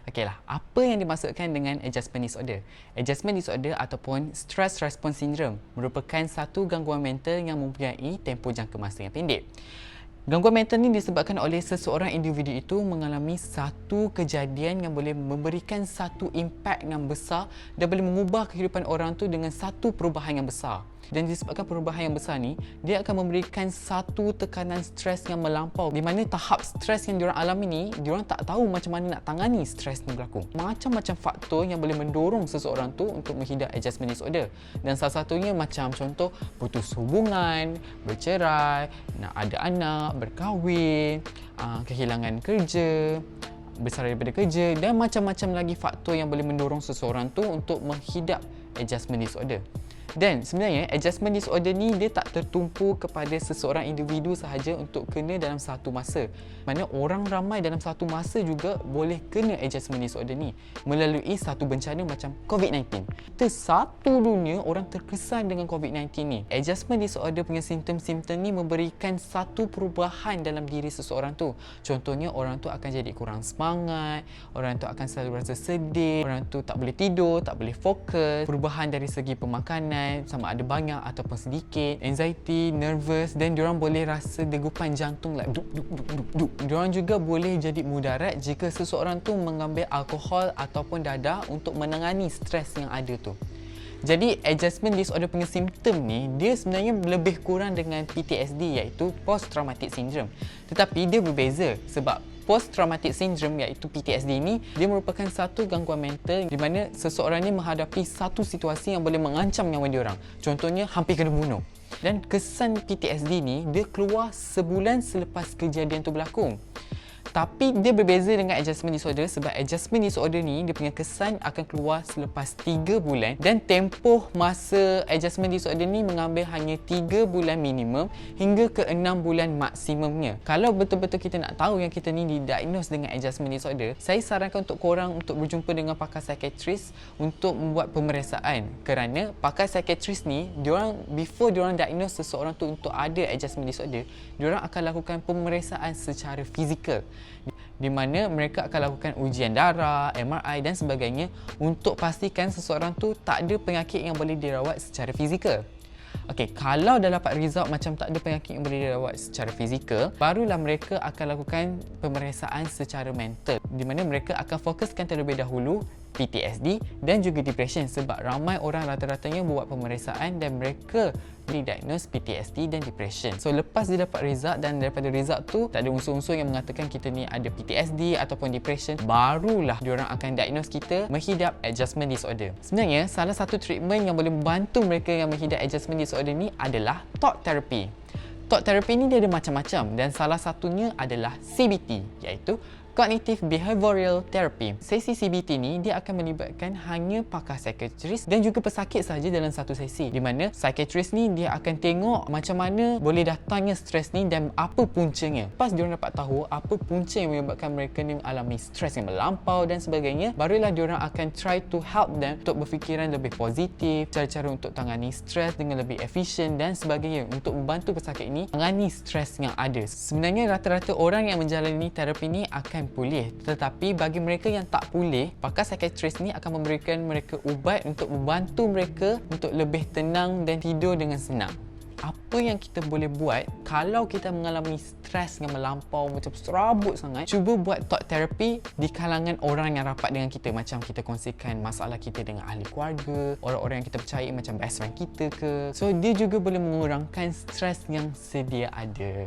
Okeylah, apa yang dimaksudkan dengan adjustment disorder? Adjustment disorder ataupun stress response syndrome merupakan satu gangguan mental yang mempunyai tempoh jangka masa yang pendek. Gangguan mental ni disebabkan oleh seseorang individu itu mengalami satu kejadian yang boleh memberikan satu impak yang besar dan boleh mengubah kehidupan orang tu dengan satu perubahan yang besar. Dan disebabkan perubahan yang besar ni, dia akan memberikan satu tekanan stres yang melampau, di mana tahap stres yang diorang alami ni, diorang tak tahu macam mana nak tangani stres ni berlaku. Macam-macam faktor yang boleh mendorong seseorang tu untuk menghidap adjustment disorder. Dan salah satunya macam contoh putus hubungan, bercerai, nak ada anak, berkahwin, kehilangan kerja, besar daripada kerja dan macam-macam lagi faktor yang boleh mendorong seseorang tu untuk menghidap adjustment disorder. Dan sebenarnya adjustment disorder ni dia tak tertumpu kepada seseorang individu sahaja untuk kena dalam satu masa. Mana orang ramai dalam satu masa juga boleh kena adjustment disorder ni melalui satu bencana macam COVID-19. Kita satu dunia orang terkesan dengan COVID-19 ni. Adjustment disorder punya simptom-simptom ni memberikan satu perubahan dalam diri seseorang tu. Contohnya orang tu akan jadi kurang semangat, orang tu akan selalu rasa sedih, orang tu tak boleh tidur, tak boleh fokus, perubahan dari segi pemakanan sama ada banyak ataupun sedikit, anxiety, nervous dan diorang boleh rasa degupan jantung like duk duk duk duk duk. Diorang juga boleh jadi mudarat jika seseorang tu mengambil alkohol ataupun dadah untuk menangani stres yang ada tu. Jadi adjustment disorder punya simptom ni dia sebenarnya lebih kurang dengan PTSD iaitu post traumatic syndrome. Tetapi dia berbeza sebab post traumatic syndrome iaitu PTSD ni dia merupakan satu gangguan mental di mana seseorang ni menghadapi satu situasi yang boleh mengancam nyawa dia orang. Contohnya hampir kena bunuh. Dan kesan PTSD ni dia keluar sebulan selepas kejadian tu berlaku. Tapi dia berbeza dengan adjustment disorder sebab adjustment disorder ni dia punya kesan akan keluar selepas 3 bulan dan tempoh masa adjustment disorder ni mengambil hanya 3 bulan minimum hingga ke 6 bulan maksimumnya. Kalau betul-betul kita nak tahu yang kita ni didiagnose dengan adjustment disorder, saya sarankan untuk korang untuk berjumpa dengan pakar psikiatris untuk membuat pemeriksaan kerana pakar psikiatris ni diorang before diorang diagnose seseorang tu untuk ada adjustment disorder, diorang akan lakukan pemeriksaan secara fizikal di mana mereka akan lakukan ujian darah, MRI dan sebagainya untuk pastikan seseorang tu tak ada penyakit yang boleh dirawat secara fizikal. Okey, kalau dah dapat result macam tak ada penyakit yang boleh dirawat secara fizikal, barulah mereka akan lakukan pemeriksaan secara mental di mana mereka akan fokuskan terlebih dahulu PTSD dan juga depression sebab ramai orang rata-ratanya buat pemeriksaan dan mereka didiagnose PTSD dan depression. So lepas dia dapat result dan daripada result tu tak ada unsur-unsur yang mengatakan kita ni ada PTSD ataupun depression, barulah diorang akan diagnose kita menghidap adjustment disorder. Sebenarnya salah satu treatment yang boleh membantu mereka yang menghidap adjustment disorder ni adalah talk therapy. Talk therapy ni dia ada macam-macam dan salah satunya adalah CBT iaitu Cognitive Behavioral Therapy. Sesi CBT ni dia akan melibatkan hanya pakar psikiatris dan juga pesakit sahaja dalam satu sesi di mana psikiatris ni dia akan tengok macam mana boleh datangnya stres ni dan apa puncanya. Lepas diorang dapat tahu apa punca yang menyebabkan mereka ni mengalami stres yang melampau dan sebagainya, barulah diorang akan try to help them untuk berfikiran lebih positif, cara-cara untuk tangani stres dengan lebih efisien dan sebagainya untuk membantu pesakit ini tangani stres yang ada. Sebenarnya rata-rata orang yang menjalani terapi ni akan pulih, tetapi bagi mereka yang tak pulih, pakar psikiatris ni akan memberikan mereka ubat untuk membantu mereka untuk lebih tenang dan tidur dengan senang. Apa yang kita boleh buat kalau kita mengalami stres yang melampau macam serabut sangat, cuba buat talk therapy di kalangan orang yang rapat dengan kita, macam kita kongsikan masalah kita dengan ahli keluarga, orang-orang yang kita percayai macam best friend kita ke. So dia juga boleh mengurangkan stres yang sedia ada.